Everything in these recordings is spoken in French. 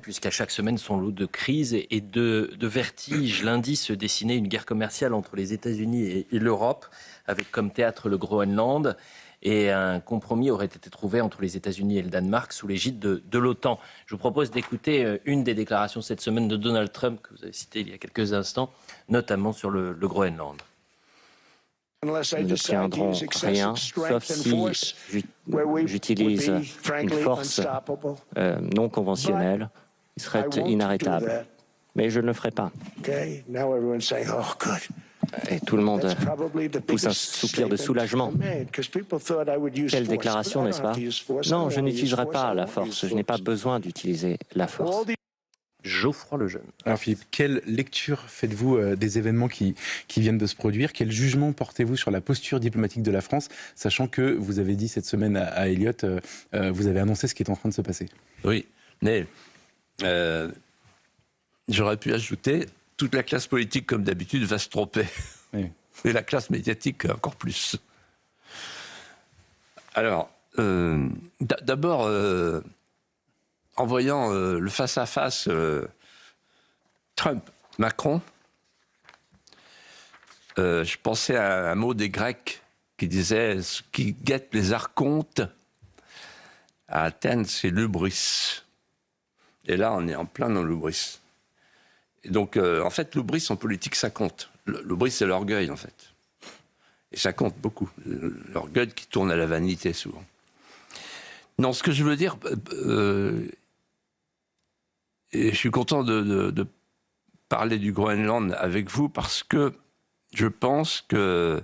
puisqu'à chaque semaine, son lot de crises et de vertiges. Lundi se dessinait une guerre commerciale entre les États-Unis et l'Europe, avec comme théâtre le Groenland. Et un compromis aurait été trouvé entre les États-Unis et le Danemark sous l'égide de l'OTAN. Je vous propose d'écouter une des déclarations cette semaine de Donald Trump, que vous avez cité il y a quelques instants, notamment sur le Groenland. Nous n'obtiendrons rien, sauf si j'utilise une force non conventionnelle qui serait inarrêtable. Mais je ne le ferai pas. Et tout le monde pousse un soupir de soulagement. Quelle déclaration, n'est-ce pas? Non, je n'utiliserai pas la force. Je n'ai pas besoin d'utiliser la force. Geoffroy Lejeune. Alors Philippe, quelle lecture faites-vous des événements qui viennent de se produire? Quel jugement portez-vous sur la posture diplomatique de la France, sachant que vous avez dit cette semaine à Elliott, vous avez annoncé ce qui est en train de se passer? Oui, mais j'aurais pu ajouter, toute la classe politique, comme d'habitude, va se tromper. Oui. Et la classe médiatique, encore plus. Alors, d'abord, en voyant le face-à-face Trump-Macron, je pensais à un mot des Grecs qui disait « ce qui guette les archontes, à Athènes, c'est l'hubris ». Et là, on est en plein dans l'hubris. Et donc, en fait, l'hubris en politique, ça compte. L'hubris, c'est l'orgueil, en fait. Et ça compte beaucoup. L'orgueil qui tourne à la vanité, souvent. Non, ce que je veux dire... et je suis content de parler du Groenland avec vous parce que je pense que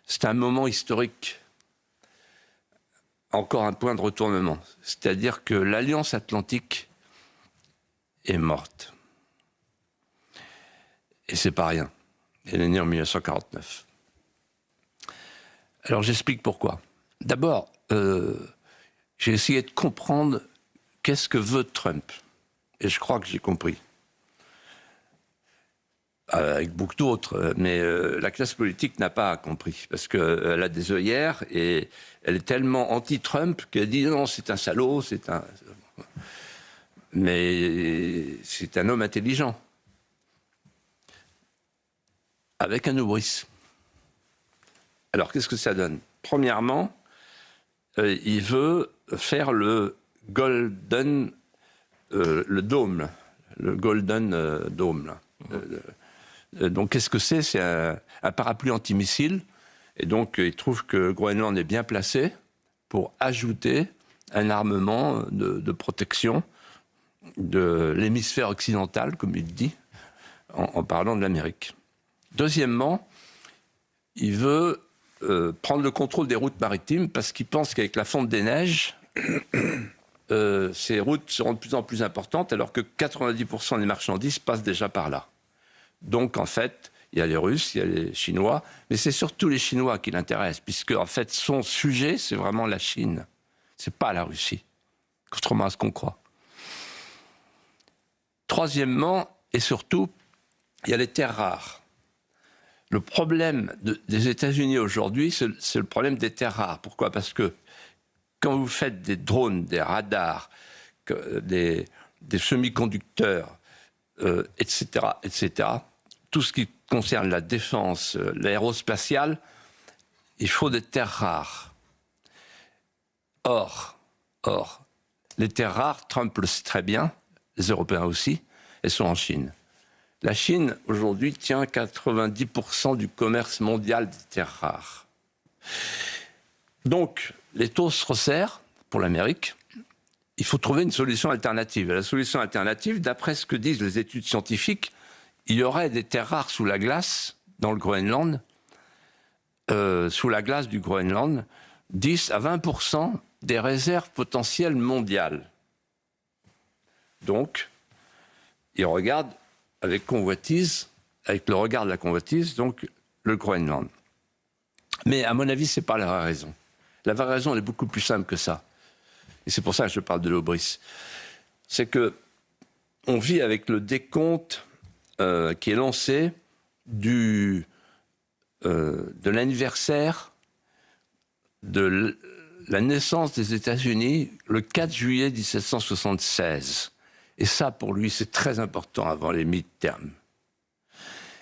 c'est un moment historique. Encore un point de retournement. C'est-à-dire que l'Alliance Atlantique est morte. Et c'est pas rien. Elle est née en 1949. Alors j'explique pourquoi. D'abord, j'ai essayé de comprendre qu'est-ce que veut Trump. Et je crois que j'ai compris. Avec beaucoup d'autres. Mais la classe politique n'a pas compris. Parce qu'elle a des œillères et elle est tellement anti-Trump qu'elle dit non, c'est un salaud, c'est un... Mais c'est un homme intelligent. Avec un hubris. Alors, qu'est-ce que ça donne? Premièrement, il veut faire le Golden Dome. Le Golden Dome. Là. Donc, qu'est-ce que c'est? C'est un parapluie antimissile. Et donc, il trouve que Groenland est bien placé pour ajouter un armement de protection de l'hémisphère occidental, comme il dit, en parlant de l'Amérique. Deuxièmement, il veut prendre le contrôle des routes maritimes parce qu'il pense qu'avec la fonte des neiges, ces routes seront de plus en plus importantes alors que 90% des marchandises passent déjà par là. Donc, en fait, il y a les Russes, il y a les Chinois, mais c'est surtout les Chinois qui l'intéressent puisque, en fait, son sujet, c'est vraiment la Chine. C'est pas la Russie, contrairement à ce qu'on croit. Troisièmement, et surtout, il y a les terres rares. Le problème des États-Unis aujourd'hui, c'est le problème des terres rares. Pourquoi? Parce que quand vous faites des drones, des radars, des semi-conducteurs, etc., tout ce qui concerne la défense, l'aérospatiale, il faut des terres rares. Or, les terres rares, Trump le sait très bien, les Européens aussi, elles sont en Chine. La Chine, aujourd'hui, tient 90% du commerce mondial des terres rares. Donc, les taux se resserrent pour l'Amérique. Il faut trouver une solution alternative. Et la solution alternative, d'après ce que disent les études scientifiques, il y aurait des terres rares sous la glace, dans le Groenland, sous la glace du Groenland, 10 à 20% des réserves potentielles mondiales. Donc, ils regardent avec convoitise, avec le regard de la convoitise, donc le Groenland. Mais à mon avis, ce n'est pas la vraie raison. La vraie raison, elle est beaucoup plus simple que ça. Et c'est pour ça que je parle de l'hubris. C'est que on vit avec le décompte qui est lancé de l'anniversaire de la naissance des États-Unis le 4 juillet 1776. Et ça, pour lui, c'est très important avant les midterms.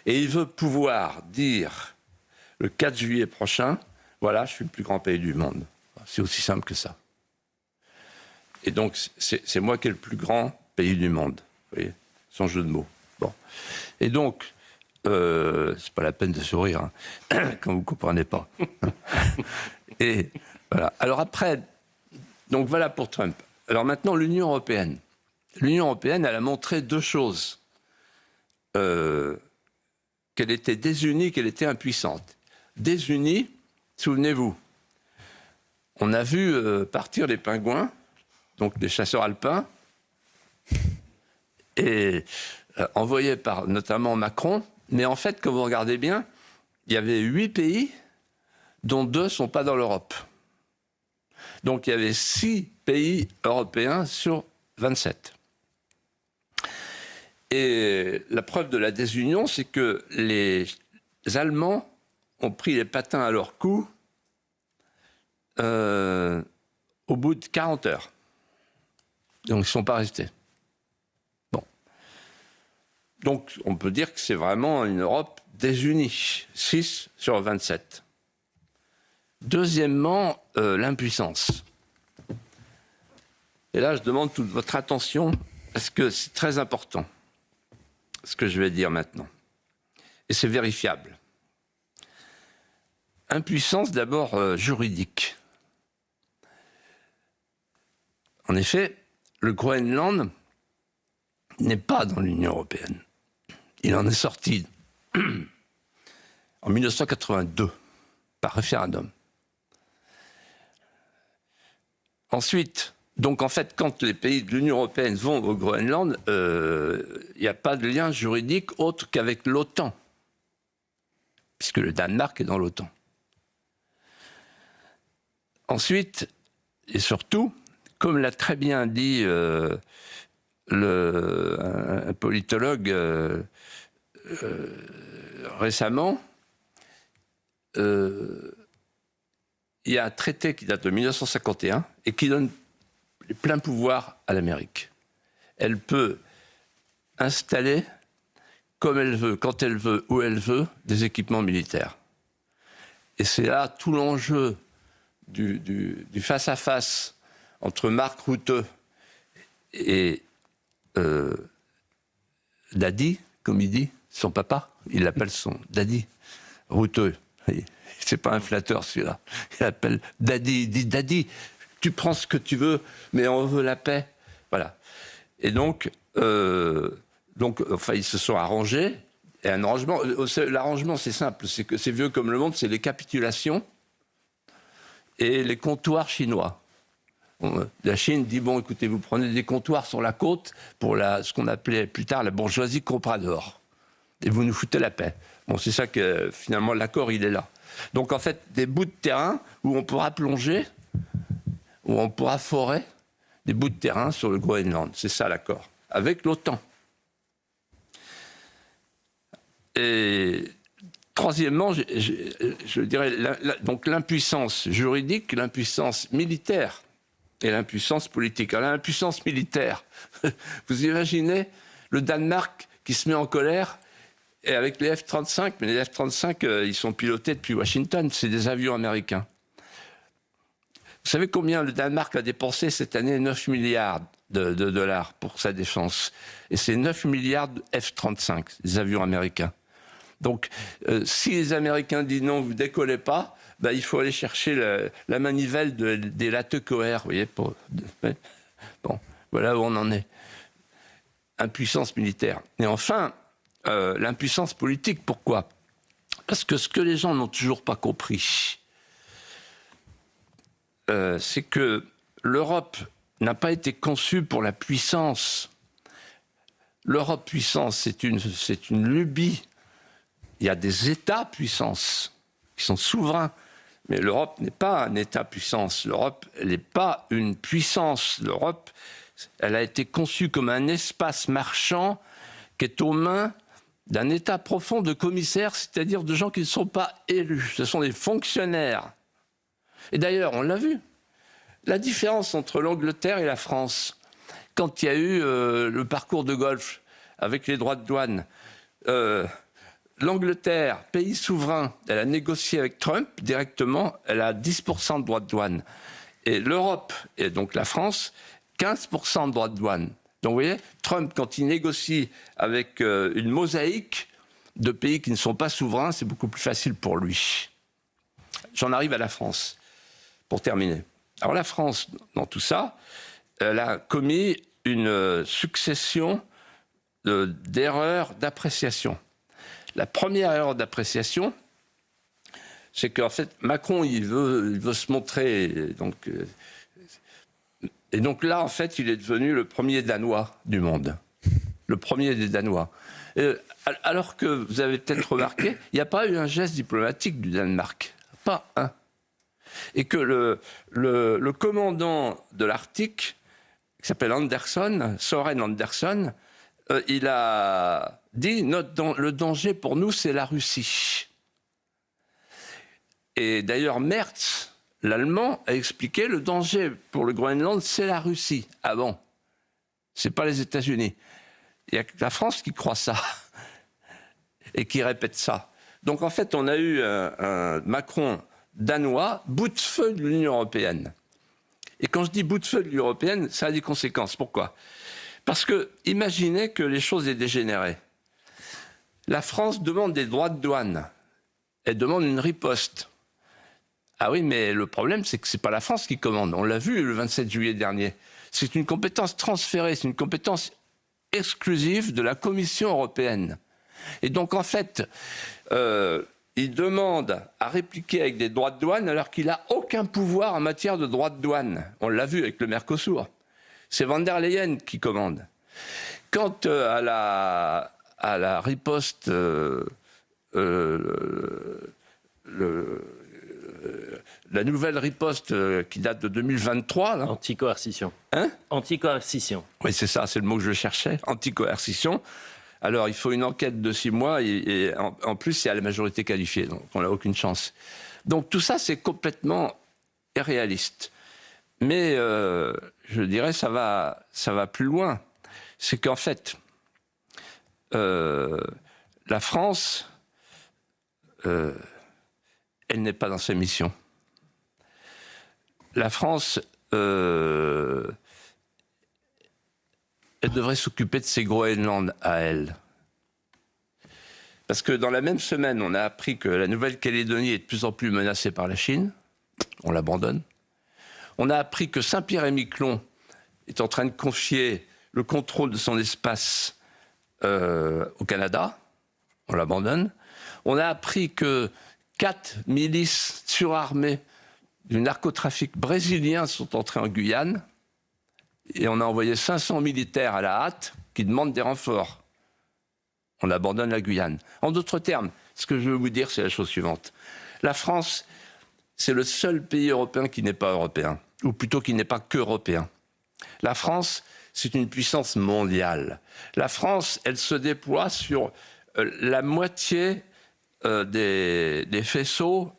Et il veut pouvoir dire le 4 juillet prochain, voilà, je suis le plus grand pays du monde. C'est aussi simple que ça. Et donc, c'est moi qui ai le plus grand pays du monde. Vous voyez, sans jeu de mots. Bon. Et donc, c'est pas la peine de sourire hein, quand vous ne comprenez pas. Et voilà. Alors après, donc voilà pour Trump. Alors maintenant, l'Union européenne. L'Union européenne, elle a montré deux choses. Qu'elle était désunie, qu'elle était impuissante. Désunie, souvenez-vous, on a vu partir les pingouins, donc les chasseurs alpins, et envoyés par notamment Macron. Mais en fait, quand vous regardez bien, il y avait 8 pays, dont 2 ne sont pas dans l'Europe. Donc il y avait 6 pays européens sur 27. Et la preuve de la désunion, c'est que les Allemands ont pris les patins à leur cou au bout de 40 heures. Donc ils ne sont pas restés. Bon. Donc on peut dire que c'est vraiment une Europe désunie, 6 sur 27. Deuxièmement, l'impuissance. Et là, je demande toute votre attention, parce que c'est très important, ce que je vais dire maintenant. Et c'est vérifiable. Impuissance d'abord juridique. En effet, le Groenland n'est pas dans l'Union européenne. Il en est sorti en 1982, par référendum. Ensuite, donc en fait, quand les pays de l'Union européenne vont au Groenland, il n'y a pas de lien juridique autre qu'avec l'OTAN, puisque le Danemark est dans l'OTAN. Ensuite, et surtout, comme l'a très bien dit un politologue récemment, il y a un traité qui date de 1951 et qui donne les pleins pouvoirs à l'Amérique. Elle peut installer, comme elle veut, quand elle veut, où elle veut, des équipements militaires. Et c'est là tout l'enjeu du face-à-face entre Mark Rutte et Daddy, comme il dit, son papa, il l'appelle son Daddy, Rutte. C'est pas un flatteur celui-là. Il l'appelle Daddy, il dit Daddy, tu prends ce que tu veux, mais on veut la paix. Voilà. Et donc enfin, ils se sont arrangés. Et un arrangement, l'arrangement, c'est simple, c'est que c'est vieux comme le monde, c'est les capitulations et les comptoirs chinois. La Chine dit, bon, écoutez, vous prenez des comptoirs sur la côte pour ce qu'on appelait plus tard la bourgeoisie comprador. Et vous nous foutez la paix. Bon, c'est ça que, finalement, l'accord, il est là. Donc, en fait, des bouts de terrain où on pourra plonger, où on pourra forer des bouts de terrain sur le Groenland. C'est ça, l'accord. Avec l'OTAN. Et troisièmement, je dirais, donc l'impuissance juridique, l'impuissance militaire et l'impuissance politique. Alors l'impuissance militaire, vous imaginez le Danemark qui se met en colère et avec les F-35, mais les F-35, ils sont pilotés depuis Washington, c'est des avions américains. Vous savez combien le Danemark a dépensé cette année? 9 milliards de dollars pour sa défense. Et c'est 9 milliards de F-35, des avions américains. Donc, si les Américains disent non, vous ne décollez pas, ben, il faut aller chercher la manivelle des Latecoère, vous voyez. Bon, voilà où on en est. Impuissance militaire. Et enfin, l'impuissance politique, pourquoi? Parce que ce que les gens n'ont toujours pas compris, c'est que l'Europe n'a pas été conçue pour la puissance. L'Europe puissance, c'est une lubie. Il y a des États-puissances qui sont souverains, mais l'Europe n'est pas un État-puissance. L'Europe, elle n'est pas une puissance. L'Europe, elle a été conçue comme un espace marchand qui est aux mains d'un État profond de commissaires, c'est-à-dire de gens qui ne sont pas élus. Ce sont des fonctionnaires. Et d'ailleurs, on l'a vu, la différence entre l'Angleterre et la France. quand il y a eu le parcours de Golfe avec les droits de douane, l'Angleterre, pays souverain, elle a négocié avec Trump directement, elle a 10% de droits de douane. Et l'Europe, et donc la France, 15% de droits de douane. Donc vous voyez, Trump, quand il négocie avec une mosaïque de pays qui ne sont pas souverains, c'est beaucoup plus facile pour lui. J'en arrive à la France, pour terminer. Alors la France, dans tout ça, elle a commis une succession d'erreurs d'appréciation. La première erreur d'appréciation, c'est qu'en fait, Macron, il veut se montrer. Et donc là, en fait, il est devenu le premier Danois du monde. Le premier des Danois. Alors que vous avez peut-être remarqué, il n'y a pas eu un geste diplomatique du Danemark. Pas un. Et que le commandant de l'Arctique, qui s'appelle Anderson, Soren Anderson, il a dit le danger pour nous, c'est la Russie. Et d'ailleurs, Merz, l'Allemand, a expliqué le danger pour le Groenland, c'est la Russie. Ah bon? C'est pas les États-Unis. Il n'y a que la France qui croit ça et qui répète ça. Donc en fait, on a eu un Macron danois, bout de feu de l'Union européenne. Et quand je dis bout de feu de l'Union européenne, ça a des conséquences. Pourquoi? Parce que imaginez que les choses aient dégénéré. La France demande des droits de douane. Elle demande une riposte. Ah oui, mais le problème, c'est que ce n'est pas la France qui commande. On l'a vu le 27 juillet dernier. C'est une compétence transférée, c'est une compétence exclusive de la Commission européenne. Et donc, en fait, il demande à répliquer avec des droits de douane alors qu'il n'a aucun pouvoir en matière de droits de douane. On l'a vu avec le Mercosur. C'est Van der Leyen qui commande. Quant à la riposte, la nouvelle riposte qui date de 2023... Anticoercition. Hein? Anticoercition. Oui, c'est ça, c'est le mot que je cherchais, anticoercition. Alors, il faut une enquête de 6 mois et en plus, c'est à la majorité qualifiée, donc on n'a aucune chance. Donc tout ça, c'est complètement irréaliste. Mais je dirais, ça va plus loin. C'est qu'en fait, la France, elle n'est pas dans ses missions. La France, elle devrait s'occuper de ses Groenland à elle. Parce que dans la même semaine, on a appris que la Nouvelle-Calédonie est de plus en plus menacée par la Chine. On l'abandonne. On a appris que Saint-Pierre-et-Miquelon est en train de confier le contrôle de son espace au Canada. On l'abandonne. On a appris que 4 milices surarmées du narcotrafic brésilien sont entrées en Guyane. Et on a envoyé 500 militaires à la hâte qui demandent des renforts. On abandonne la Guyane. En d'autres termes, ce que je veux vous dire, c'est la chose suivante. La France, c'est le seul pays européen qui n'est pas européen, ou plutôt qui n'est pas qu'européen. La France, c'est une puissance mondiale. La France, elle se déploie sur la moitié des faisceaux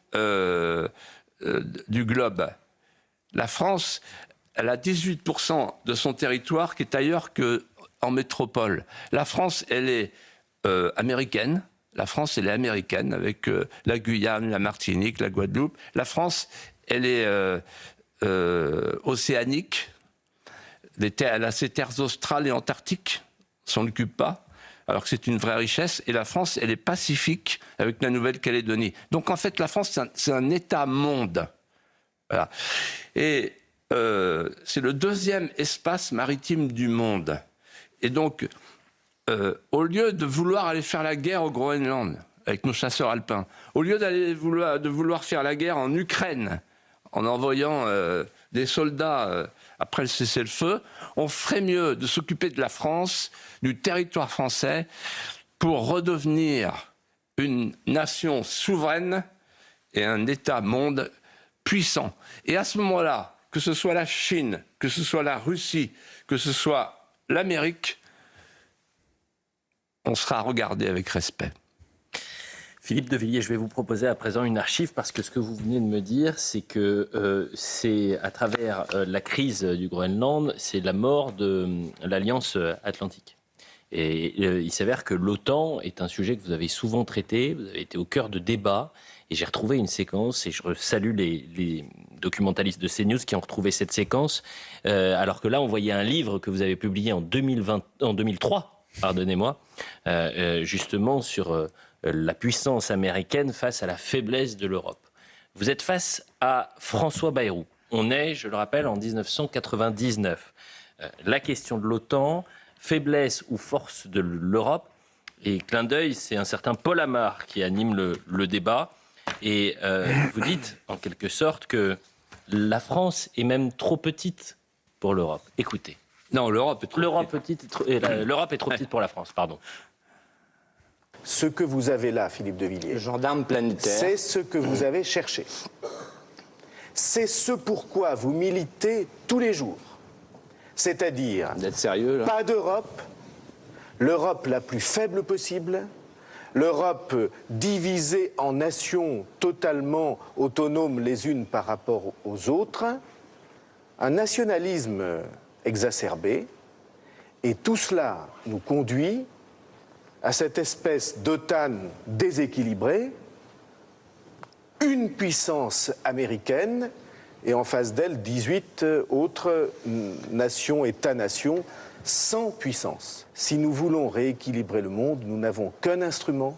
du globe. La France, elle a 18% de son territoire qui est ailleurs qu'en métropole. La France, elle est américaine. La France, elle est américaine avec la Guyane, la Martinique, la Guadeloupe. La France, elle est océanique. Elle a ses terres australes et antarctiques. On s'en occupe pas. Alors que c'est une vraie richesse. Et la France, elle est pacifique avec la Nouvelle-Calédonie. Donc en fait, la France, c'est un État-monde. Voilà. Et c'est le deuxième espace maritime du monde. Et donc, au lieu de vouloir aller faire la guerre au Groenland avec nos chasseurs alpins, au lieu de vouloir faire la guerre en Ukraine en envoyant des soldats après le cessez-le-feu, on ferait mieux de s'occuper de la France, du territoire français, pour redevenir une nation souveraine et un État-monde puissant. Et à ce moment-là, que ce soit la Chine, que ce soit la Russie, que ce soit l'Amérique, on sera regardé avec respect. Philippe de Villiers, je vais vous proposer à présent une archive parce que ce que vous venez de me dire, c'est que c'est à travers la crise du Groenland, c'est la mort de l'Alliance Atlantique. Et il s'avère que l'OTAN est un sujet que vous avez souvent traité, vous avez été au cœur de débats, et j'ai retrouvé une séquence, et je salue les documentalistes de CNews qui ont retrouvé cette séquence, alors que là, on voyait un livre que vous avez publié en 2003, pardonnez-moi, justement sur la puissance américaine face à la faiblesse de l'Europe. Vous êtes face à François Bayrou. On est, je le rappelle, en 1999. La question de l'OTAN, faiblesse ou force de l'Europe, et clin d'œil, c'est un certain Paul Amar qui anime le débat. Et vous dites, en quelque sorte, que la France est même trop petite pour l'Europe. Écoutez. Non, l'Europe est trop petite. L'Europe est trop petite pour la France, pardon. Ce que vous avez là, Philippe de Villiers, le gendarme planétaire, c'est ce que vous avez cherché. C'est ce pourquoi vous militez tous les jours. C'est-à-dire, d'être sérieux, là. Pas d'Europe, l'Europe la plus faible possible, l'Europe divisée en nations totalement autonomes les unes par rapport aux autres, un nationalisme exacerbé, et tout cela nous conduit à cette espèce d'OTAN déséquilibrée, une puissance américaine et en face d'elle 18 autres nations, États-nations, sans puissance. Si nous voulons rééquilibrer le monde, nous n'avons qu'un instrument,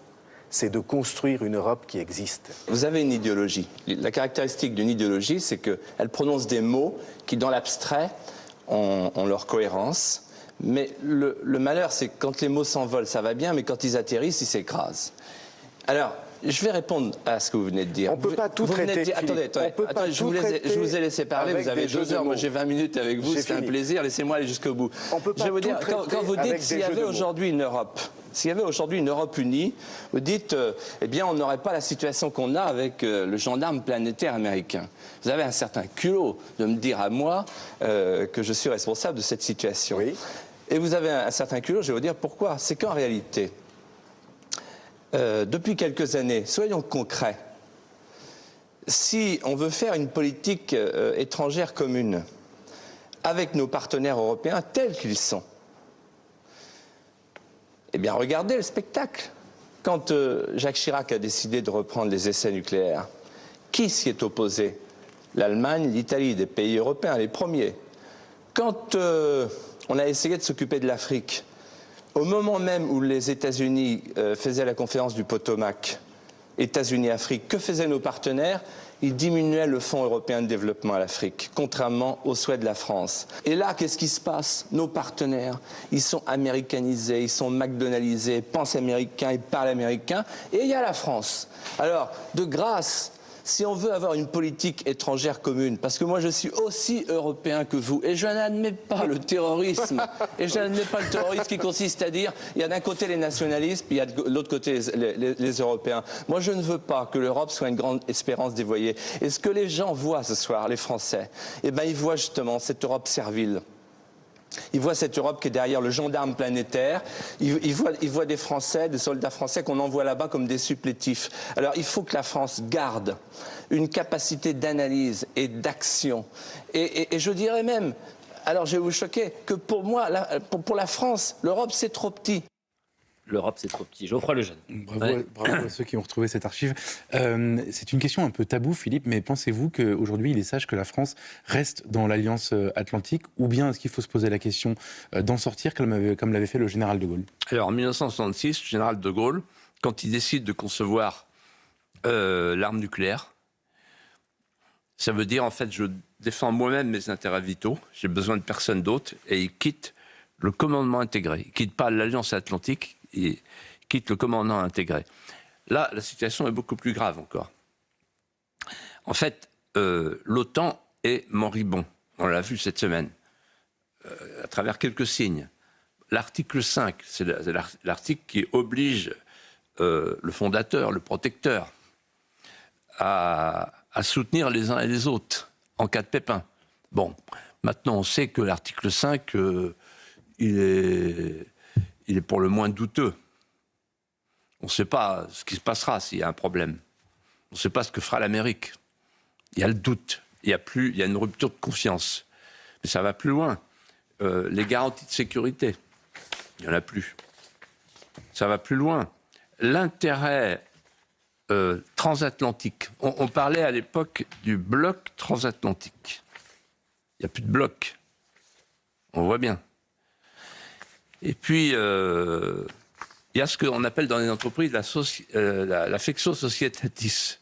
c'est de construire une Europe qui existe. Vous avez une idéologie. La caractéristique d'une idéologie, c'est qu'elle prononce des mots qui, dans l'abstrait, ont leur cohérence. Mais le malheur, c'est que quand les mots s'envolent, ça va bien, mais quand ils atterrissent, ils s'écrasent. Alors, je vais répondre à ce que vous venez de dire. On ne peut pas tout traiter. Attendez, je vous ai laissé parler, vous avez 2 heures, moi j'ai 20 minutes avec vous, c'est un plaisir, laissez-moi aller jusqu'au bout. Je vais vous dire, quand vous dites s'il y avait aujourd'hui une Europe, unie, vous dites, eh bien on n'aurait pas la situation qu'on a avec le gendarme planétaire américain. Vous avez un certain culot de me dire à moi que je suis responsable de cette situation. Oui. Et vous avez un certain culot, je vais vous dire pourquoi. C'est qu'en réalité, depuis quelques années, soyons concrets, si on veut faire une politique étrangère commune avec nos partenaires européens tels qu'ils sont, eh bien regardez le spectacle. Quand Jacques Chirac a décidé de reprendre les essais nucléaires, qui s'y est opposé? L'Allemagne, l'Italie, des pays européens, les premiers. Quand on a essayé de s'occuper de l'Afrique, au moment même où les États-Unis faisaient la conférence du Potomac, États-Unis-Afrique, que faisaient nos partenaires? Ils diminuaient le Fonds européen de développement à l'Afrique, contrairement au souhait de la France. Et là, qu'est-ce qui se passe? Nos partenaires, ils sont américanisés, ils sont McDonaldisés, ils pensent américains, ils parlent américain, et il y a la France. Alors, de grâce, si on veut avoir une politique étrangère commune, parce que moi je suis aussi européen que vous, et je n'admets pas le terrorisme, et je n'admets pas le terrorisme qui consiste à dire, il y a d'un côté les nationalistes, puis il y a de l'autre côté les Européens. Moi je ne veux pas que l'Europe soit une grande espérance dévoyée. Et ce que les gens voient ce soir, les Français, eh ben ils voient justement cette Europe servile. Ils voient cette Europe qui est derrière le gendarme planétaire. Ils voient des Français, des soldats français qu'on envoie là-bas comme des supplétifs. Alors il faut que la France garde une capacité d'analyse et d'action. Et je dirais même, alors je vais vous choquer, que pour moi, pour la France, l'Europe c'est trop petit. L'Europe, c'est trop petit. Geoffroy Lejeune. Bravo à ceux qui ont retrouvé cette archive. C'est une question un peu taboue, Philippe, mais pensez-vous qu'aujourd'hui, il est sage que la France reste dans l'Alliance Atlantique, ou bien est-ce qu'il faut se poser la question d'en sortir, comme l'avait fait le général de Gaulle? Alors, en 1966, le général de Gaulle, quand il décide de concevoir l'arme nucléaire, ça veut dire, en fait, je défends moi-même mes intérêts vitaux, j'ai besoin de personne d'autre, et il quitte le commandement intégré. Il ne quitte pas l'Alliance Atlantique, il quitte le commandement intégré. Là, la situation est beaucoup plus grave encore. En fait, l'OTAN est moribond. On l'a vu cette semaine, à travers quelques signes. L'article 5, c'est l'article qui oblige le fondateur, le protecteur, à soutenir les uns et les autres en cas de pépin. Bon, maintenant on sait que l'article 5, il est pour le moins douteux. On ne sait pas ce qui se passera s'il y a un problème. On ne sait pas ce que fera l'Amérique. Il y a le doute. Il y a une rupture de confiance. Mais ça va plus loin. Les garanties de sécurité, il n'y en a plus. Ça va plus loin. L'intérêt transatlantique. On parlait à l'époque du bloc transatlantique. Il n'y a plus de bloc. On voit bien. Et puis, il y a ce qu'on appelle dans les entreprises l'affectio societatis.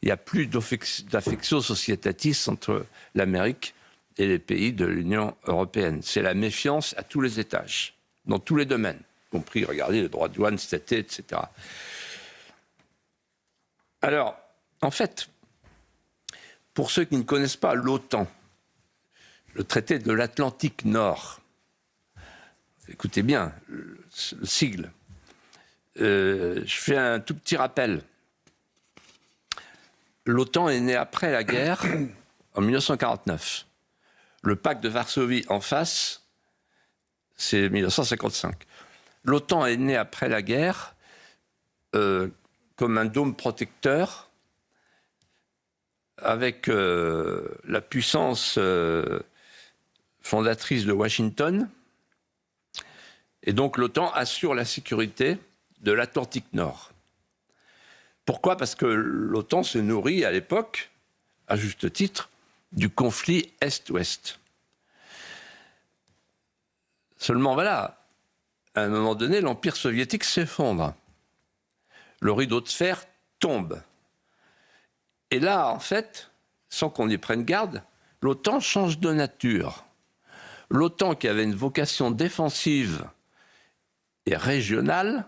Il n'y a plus d'affectio societatis entre l'Amérique et les pays de l'Union européenne. C'est la méfiance à tous les étages, dans tous les domaines, y compris, regardez, les droits de douane, statut, etc. Alors, en fait, pour ceux qui ne connaissent pas l'OTAN, le traité de l'Atlantique Nord, écoutez bien, le sigle, je fais un tout petit rappel. L'OTAN est née après la guerre, en 1949. Le pacte de Varsovie en face, c'est 1955. L'OTAN est née après la guerre comme un dôme protecteur avec la puissance fondatrice de Washington. Et donc l'OTAN assure la sécurité de l'Atlantique Nord. Pourquoi ? Parce que l'OTAN se nourrit à l'époque, à juste titre, du conflit Est-Ouest. Seulement voilà, à un moment donné, l'Empire soviétique s'effondre. Le rideau de fer tombe. Et là, en fait, sans qu'on y prenne garde, l'OTAN change de nature. L'OTAN, qui avait une vocation défensive et régionale,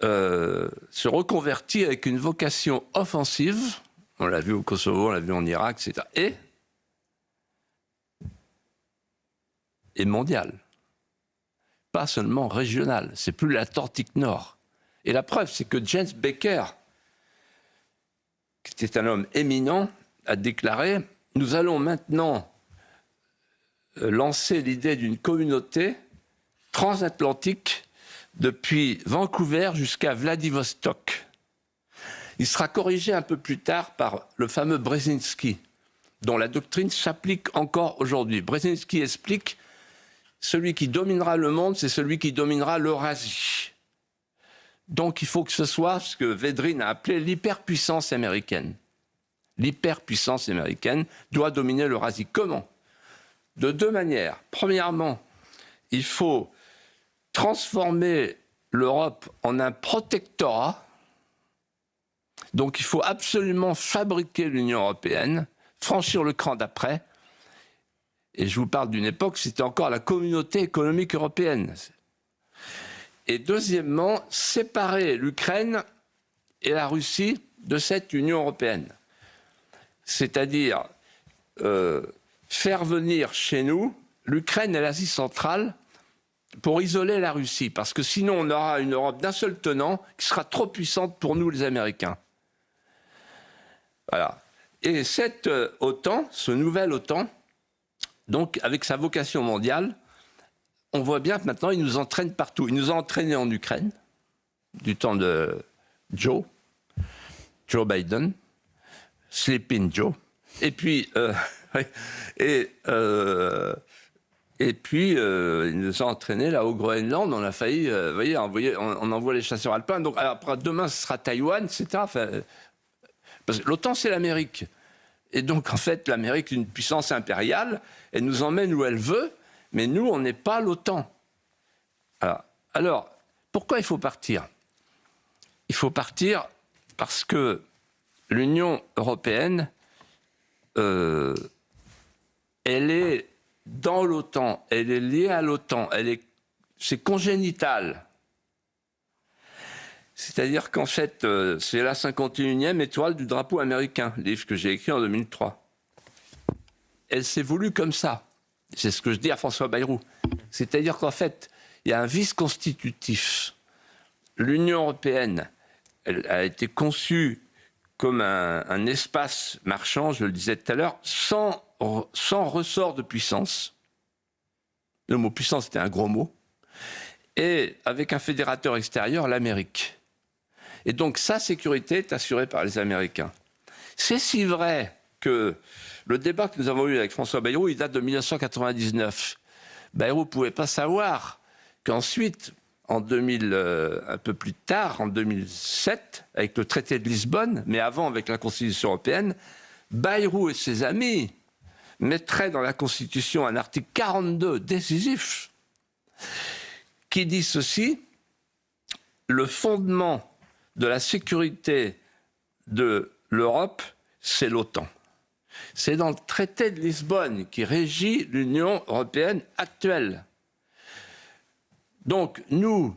se reconvertit avec une vocation offensive. On l'a vu au Kosovo, on l'a vu en Irak, etc. Et mondiale. Pas seulement régionale. C'est plus l'Atlantique Nord. Et la preuve, c'est que James Baker, qui était un homme éminent, a déclaré « Nous allons maintenant lancer l'idée d'une communauté transatlantique depuis Vancouver jusqu'à Vladivostok ». Il sera corrigé un peu plus tard par le fameux Brzezinski, dont la doctrine s'applique encore aujourd'hui. Brzezinski explique « Celui qui dominera le monde, c'est celui qui dominera l'Eurasie ». Donc il faut que ce soit ce que Védrine a appelé l'hyperpuissance américaine. L'hyperpuissance américaine doit dominer l'Eurasie. Comment ? De deux manières. Premièrement, il faut transformer l'Europe en un protectorat. Donc il faut absolument fabriquer l'Union européenne, franchir le cran d'après. Et je vous parle d'une époque, c'était encore la communauté économique européenne. Et deuxièmement, séparer l'Ukraine et la Russie de cette Union européenne. C'est-à-dire faire venir chez nous l'Ukraine et l'Asie centrale pour isoler la Russie. Parce que sinon, on aura une Europe d'un seul tenant qui sera trop puissante pour nous, les Américains. Voilà. Et cette OTAN, ce nouvel OTAN, donc avec sa vocation mondiale, on voit bien que maintenant, il nous entraîne partout. Il nous a entraînés en Ukraine, du temps de Joe Biden, Sleeping Joe. Et puis, il nous a entraînés là au Groenland. On a failli, vous voyez, on envoie les chasseurs alpins. Donc, après, demain, ce sera Taïwan, etc. Enfin, parce que l'OTAN, c'est l'Amérique. Et donc, en fait, l'Amérique est une puissance impériale. Elle nous emmène où elle veut. Mais nous, on n'est pas l'OTAN. Alors, pourquoi il faut partir ? Il faut partir parce que l'Union européenne, elle est dans l'OTAN, elle est liée à l'OTAN, c'est congénital. C'est-à-dire qu'en fait, c'est la 51e étoile du drapeau américain, livre que j'ai écrit en 2003. Elle s'est voulue comme ça. C'est ce que je dis à François Bayrou. C'est-à-dire qu'en fait, il y a un vice constitutif. L'Union européenne, elle a été conçue comme un espace marchand, je le disais tout à l'heure, sans ressort de puissance. Le mot puissance était un gros mot. et avec un fédérateur extérieur, l'Amérique. Et donc sa sécurité est assurée par les Américains. C'est si vrai que le débat que nous avons eu avec François Bayrou, il date de 1999. Bayrou ne pouvait pas savoir qu'ensuite, un peu plus tard, en 2007, avec le traité de Lisbonne, mais avant avec la Constitution européenne, Bayrou et ses amis mettraient dans la Constitution un article 42 décisif qui dit ceci: le fondement de la sécurité de l'Europe, c'est l'OTAN. C'est dans le traité de Lisbonne qui régit l'Union européenne actuelle. Donc nous,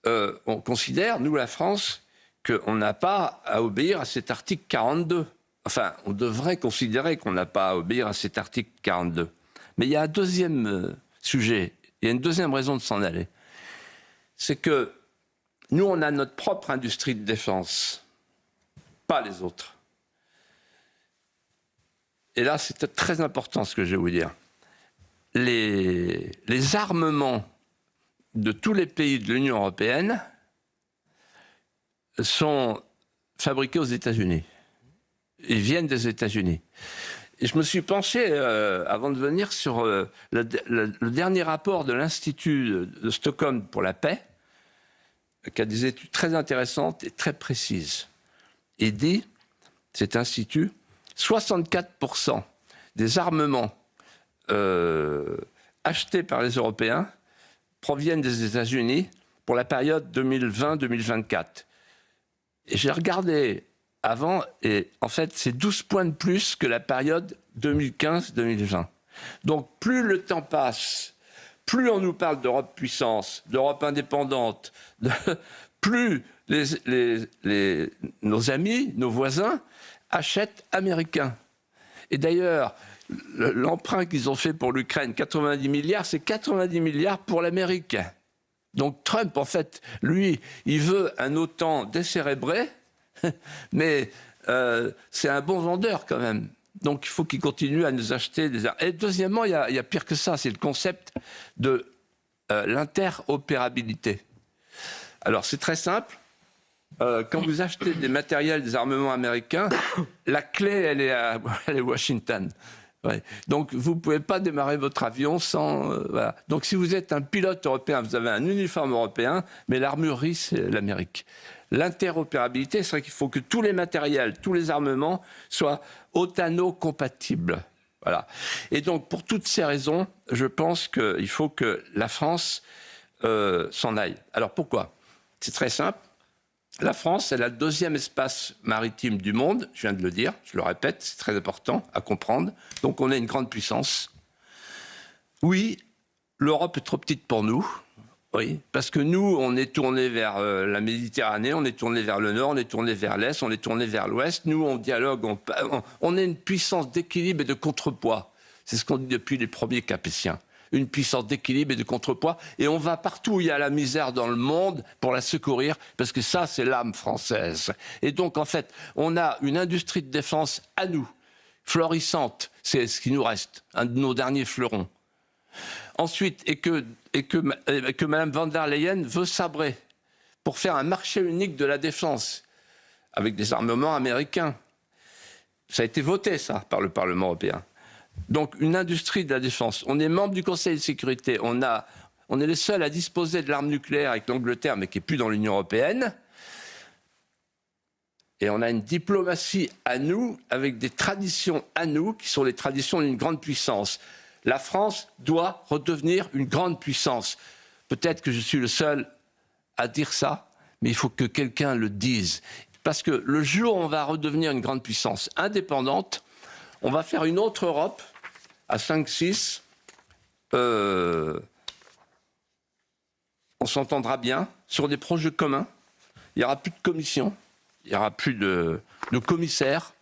on considère, nous la France, qu'on n'a pas à obéir à cet article 42. Enfin, on devrait considérer qu'on n'a pas à obéir à cet article 42. Mais il y a un deuxième sujet, il y a une deuxième raison de s'en aller. C'est que nous, on a notre propre industrie de défense, pas les autres. Et là, c'est très important ce que je vais vous dire. Les armements de tous les pays de l'Union européenne sont fabriqués aux États-Unis. Ils viennent des États-Unis. Et je me suis penché, avant de venir, sur le dernier rapport de l'Institut de Stockholm pour la paix, qui a des études très intéressantes et très précises. Il dit, cet institut, 64% des armements achetés par les Européens proviennent des États-Unis pour la période 2020-2024. Et j'ai regardé avant, et en fait, c'est 12 points de plus que la période 2015-2020. Donc, plus le temps passe, plus on nous parle d'Europe puissance, d'Europe indépendante, plus nos amis, nos voisins, achètent américains. Et d'ailleurs, l'emprunt qu'ils ont fait pour l'Ukraine, 90 milliards, c'est 90 milliards pour l'Amérique. Donc Trump, en fait, lui, il veut un OTAN décérébré, mais c'est un bon vendeur quand même. Donc il faut qu'il continue à nous acheter des armes. Et deuxièmement, il y a pire que ça, c'est le concept de l'interopérabilité. Alors c'est très simple. Quand vous achetez des matériels, des armements américains, la clé, elle est à Washington. Ouais. Donc vous ne pouvez pas démarrer votre avion sans... voilà. Donc si vous êtes un pilote européen, vous avez un uniforme européen, mais l'armurerie, c'est l'Amérique. L'interopérabilité, c'est qu'il faut que tous les matériels, tous les armements soient otano-compatibles. Voilà. Et donc pour toutes ces raisons, je pense qu'il faut que la France s'en aille. Alors pourquoi? C'est très simple. La France, elle a le deuxième espace maritime du monde, je viens de le dire, je le répète, c'est très important à comprendre. Donc on est une grande puissance. Oui, l'Europe est trop petite pour nous, oui, parce que nous, on est tourné vers la Méditerranée, on est tourné vers le Nord, on est tourné vers l'Est, on est tourné vers l'Ouest. Nous, on dialogue, on est une puissance d'équilibre et de contrepoids. C'est ce qu'on dit depuis les premiers Capétiens. Une puissance d'équilibre et de contrepoids. Et on va partout où il y a la misère dans le monde pour la secourir, parce que ça, c'est l'âme française. Et donc, en fait, on a une industrie de défense à nous, florissante, c'est ce qui nous reste, un de nos derniers fleurons. Ensuite, et que Mme von der Leyen veut sabrer pour faire un marché unique de la défense, avec des armements américains. Ça a été voté, ça, par le Parlement européen. Donc, une industrie de la défense. On est membre du Conseil de sécurité. On est les seuls à disposer de l'arme nucléaire avec l'Angleterre, mais qui n'est plus dans l'Union européenne. Et on a une diplomatie à nous, avec des traditions à nous, qui sont les traditions d'une grande puissance. La France doit redevenir une grande puissance. Peut-être que je suis le seul à dire ça, mais il faut que quelqu'un le dise. Parce que le jour où on va redevenir une grande puissance indépendante, on va faire une autre Europe à 5-6. On s'entendra bien sur des projets communs. Il n'y aura plus de commission, il n'y aura plus de commissaires.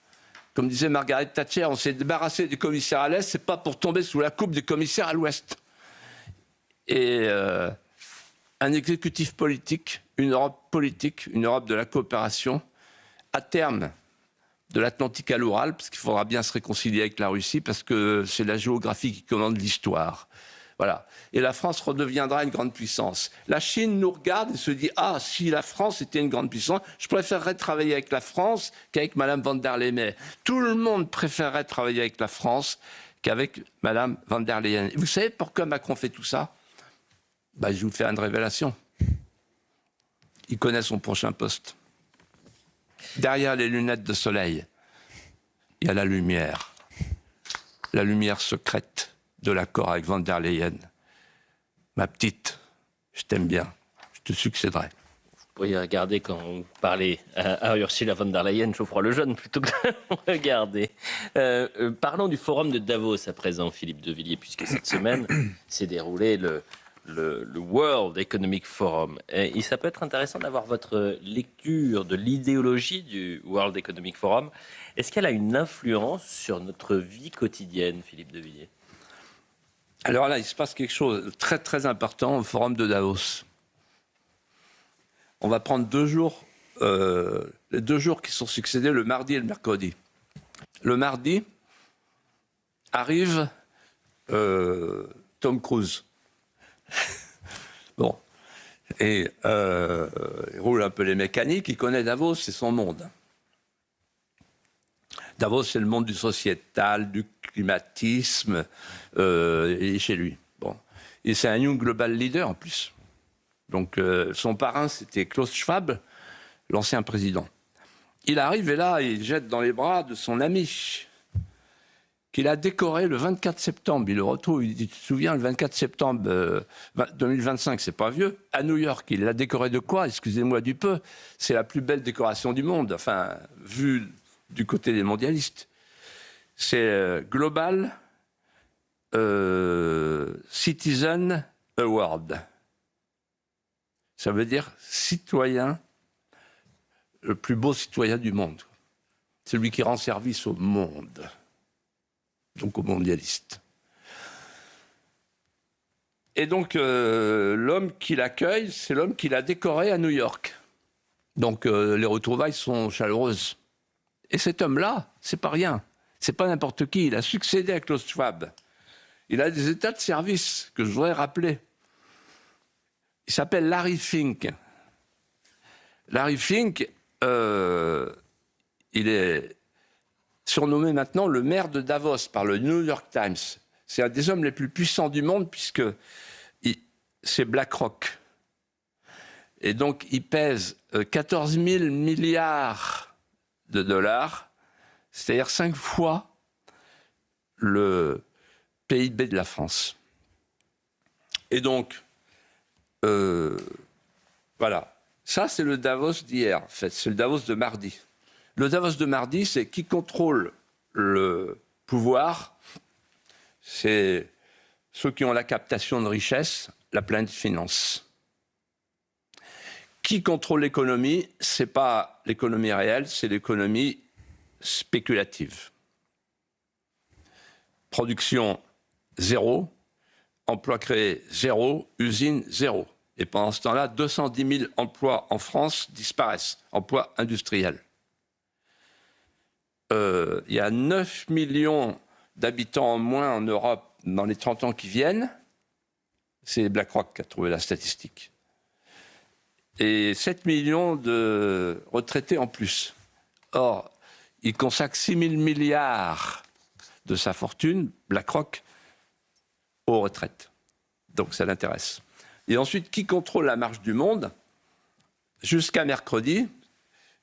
Comme disait Margaret Thatcher, on s'est débarrassé des commissaires à l'Est, ce n'est pas pour tomber sous la coupe des commissaires à l'Ouest. Et un exécutif politique, une Europe politique, une Europe de la coopération, à terme, de l'Atlantique à l'Oural, parce qu'il faudra bien se réconcilier avec la Russie, parce que c'est la géographie qui commande l'histoire. Voilà. Et la France redeviendra une grande puissance. La Chine nous regarde et se dit « Ah, si la France était une grande puissance, je préférerais travailler avec la France qu'avec Mme van der Leyen. » Tout le monde préférerait travailler avec la France qu'avec Mme van der Leyen. Et vous savez pourquoi Macron fait tout ça? Ben, je vous fais une révélation. Il connaît son prochain poste. Derrière les lunettes de soleil, il y a la lumière secrète de l'accord avec van der Leyen. Ma petite, je t'aime bien, je te succéderai. Vous pourriez regarder quand vous parlez à Ursula von der Leyen, Geoffroy Lejeune, plutôt que de regarder. Parlons du forum de Davos à présent, Philippe de Villiers, puisque cette semaine s'est déroulé le World Economic Forum. Et ça peut être intéressant d'avoir votre lecture de l'idéologie du World Economic Forum. Est-ce qu'elle a une influence sur notre vie quotidienne, Philippe de Villiers? Alors là, il se passe quelque chose de très très important au forum de Davos. On va prendre 2 jours, les 2 jours qui sont succédés, le mardi et le mercredi. Le mardi arrive Tom Cruise. Bon, et il roule un peu les mécaniques, il connaît Davos, c'est son monde. Davos, c'est le monde du sociétal, du climatisme, et chez lui. Bon. Et c'est un Young Global Leader en plus. Donc son parrain, c'était Klaus Schwab, l'ancien président. Il arrive et là, il jette dans les bras de son ami, qu'il a décoré le 24 septembre. Il le retrouve, il dit, tu te souviens, le 24 septembre 2025, c'est pas vieux, à New York. Il l'a décoré de quoi? Excusez-moi du peu. C'est la plus belle décoration du monde, enfin, vu du côté des mondialistes. C'est Global Citizen Award. Ça veut dire citoyen, le plus beau citoyen du monde. Celui qui rend service au monde. Donc aux mondialistes. Et donc, l'homme qui l'accueille, c'est l'homme qui l'a décoré à New York. Donc, les retrouvailles sont chaleureuses. Et cet homme-là, c'est pas rien. C'est pas n'importe qui. Il a succédé à Klaus Schwab. Il a des états de service que je voudrais rappeler. Il s'appelle Larry Fink. Larry Fink, il est surnommé maintenant le maire de Davos par le New York Times. C'est un des hommes les plus puissants du monde puisque c'est BlackRock. Et donc, il pèse 14 000 milliards de dollars, c'est-à-dire 5 fois le PIB de la France. Et donc, voilà. Ça, c'est le Davos d'hier, en fait. C'est le Davos de mardi. Le Davos de mardi, c'est qui contrôle le pouvoir. C'est ceux qui ont la captation de richesse, la pleine finance. Qui contrôle l'économie? C'est pas l'économie réelle, c'est l'économie spéculative. Production zéro, emploi créé zéro, usine zéro. Et pendant ce temps-là, 210 000 emplois en France disparaissent, emplois industriels. Il y a 9 millions d'habitants en moins en Europe dans les 30 ans qui viennent. C'est BlackRock qui a trouvé la statistique. Et 7 millions de retraités en plus. Or, il consacre 6 000 milliards de sa fortune, BlackRock, aux retraites. Donc ça l'intéresse. Et ensuite, qui contrôle la marche du monde? Jusqu'à mercredi,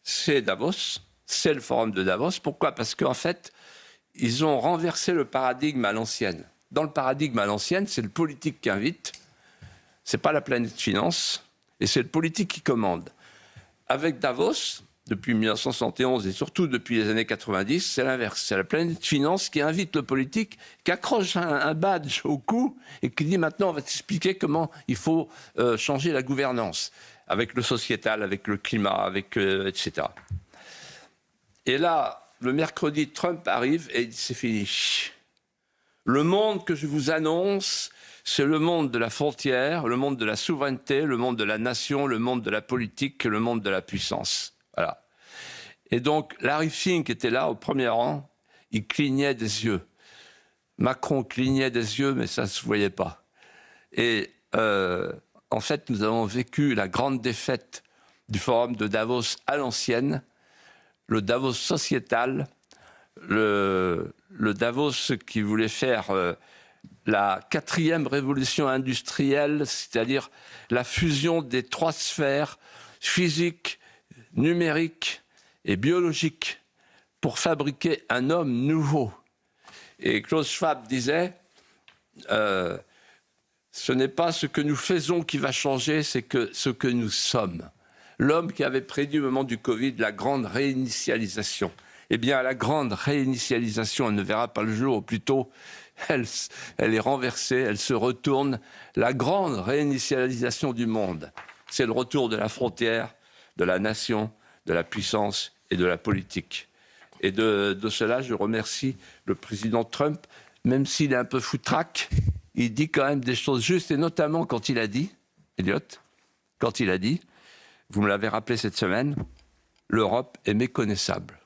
c'est Davos, c'est le forum de Davos. Pourquoi? Parce qu'en fait, ils ont renversé le paradigme à l'ancienne. Dans le paradigme à l'ancienne, c'est le politique qui invite, c'est pas la planète finance, et c'est le politique qui commande. Avec Davos, depuis 1971 et surtout depuis les années 90, c'est l'inverse. C'est la planète finance qui invite le politique, qui accroche un badge au cou et qui dit maintenant on va t'expliquer comment il faut changer la gouvernance, avec le sociétal, avec le climat, avec etc. Et là, le mercredi, Trump arrive et il dit c'est fini. Le monde que je vous annonce, c'est le monde de la frontière, le monde de la souveraineté, le monde de la nation, le monde de la politique, le monde de la puissance. Voilà. Et donc, Larry Fink était là, au premier rang, il clignait des yeux. Macron clignait des yeux, mais ça ne se voyait pas. Et en fait, nous avons vécu la grande défaite du forum de Davos à l'ancienne, le Davos sociétal, le Davos qui voulait faire la 4e révolution industrielle, c'est-à-dire la fusion des 3 sphères physique, numérique et biologique pour fabriquer un homme nouveau. Et Klaus Schwab disait ce n'est pas ce que nous faisons qui va changer, c'est ce que nous sommes. L'homme qui avait prédit au moment du Covid la grande réinitialisation. Eh bien, la grande réinitialisation, elle ne verra pas le jour, ou plutôt, elle est renversée, elle se retourne. La grande réinitialisation du monde, c'est le retour de la frontière, de la nation, de la puissance et de la politique. Et de cela, je remercie le président Trump, même s'il est un peu foutraque, il dit quand même des choses justes, et notamment quand il a dit, Elliot, quand il a dit, vous me l'avez rappelé cette semaine, l'Europe est méconnaissable.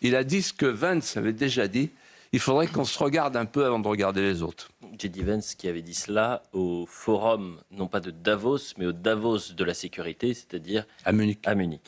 Il a dit ce que Vance avait déjà dit, il faudrait qu'on se regarde un peu avant de regarder les autres. J.D. Vance qui avait dit cela au forum, non pas de Davos, mais au Davos de la sécurité, c'est-à-dire à Munich. À Munich.